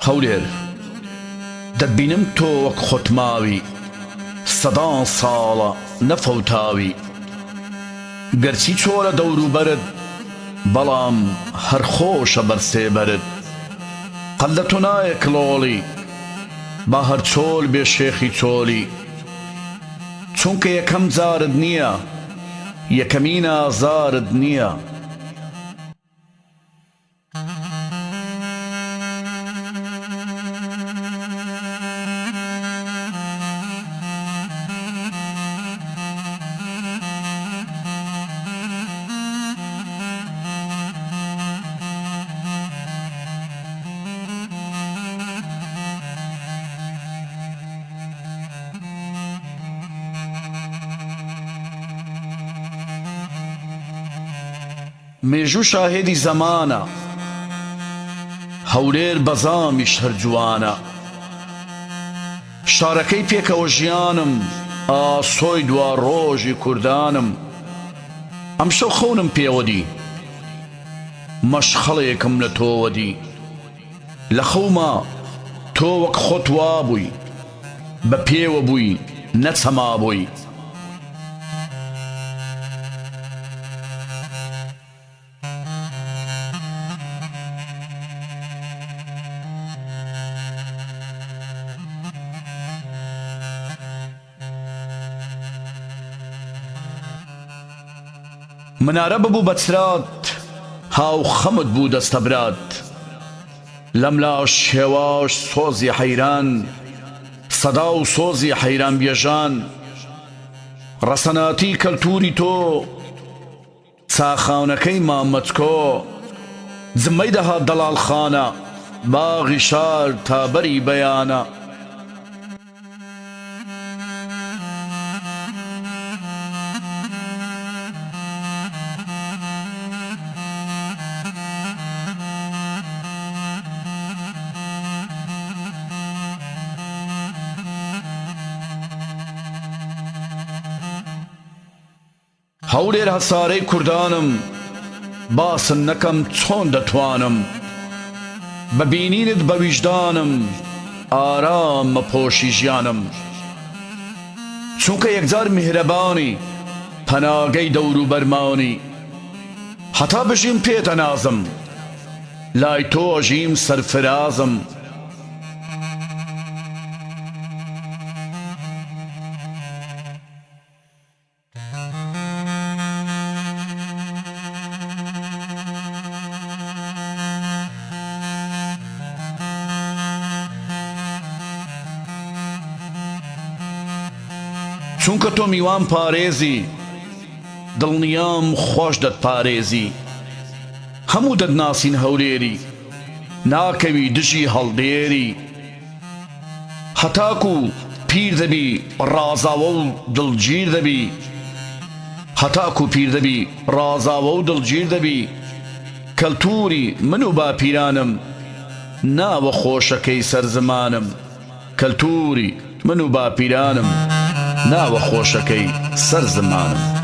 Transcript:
هەولێر دەبینم تۆ وەک خۆتماوی سەدان ساڵە نەفەوتاوی گەرچی چۆرە دەوروبەرت بەڵام هەر خۆشە بەرسێبەرت قەت لە تۆ نایە کڵۆڵی با هەر چۆل بێ شێخی چۆلی چونکە یەکەم جارت نییە یەکەمین ئازارت نییە مێژوو شاهێدی زەمانە هەولێر بەزامیش هەر جوانە شارەکەی پێکەوە ژیانم ئاسۆی دوا ڕۆژی کوردانم ئەمشەو خەونم پێوەدی مەشخەڵێکم لە تۆوەدی لە خەوما تۆ وەک خۆت وابووی بە پێوە بووی نەچەما بووی منارە ببوو بە چرات هاو خەمت بوو دەستەبرات لەم لاش هێواش سۆزی حەیران سەدا و سۆزی حەیران بێژان ڕەسەناتی کەلتوری تۆ چاخاونەکەی مامەچکۆ جمەی دەهات دەڵاڵخانە باغی شار تا بەری بەیانە هەولێر هەسارەی کوردانم باسن نەکەم چۆن دەتوانم بە بینینت بە ویژدانم ئارام مەپۆشی ژیانم چونکە یەکجار میهرەبانی پەناگەی دەور و بەرمانی هەتا بژیم پێتە نازم لای تۆ ئەژیم سەرفرازم چونکە تۆ میوان پارێزی دڵنیام خۆش دەتپارێزی هەموو دەتناسین هەولێری ناکەوی دژی هەڵدێری هەتاکو پیر دەبی ڕازاوە و دڵگیر دەبی هەتاکو پیر دەبی ڕازاوە و دڵگیر دەبی کەلتوری من و باپیرانم ناوە خۆشەکەی سەرزمانم کەلتوری من و باپیرانم ناوە خۆشەکەی سەر زمانم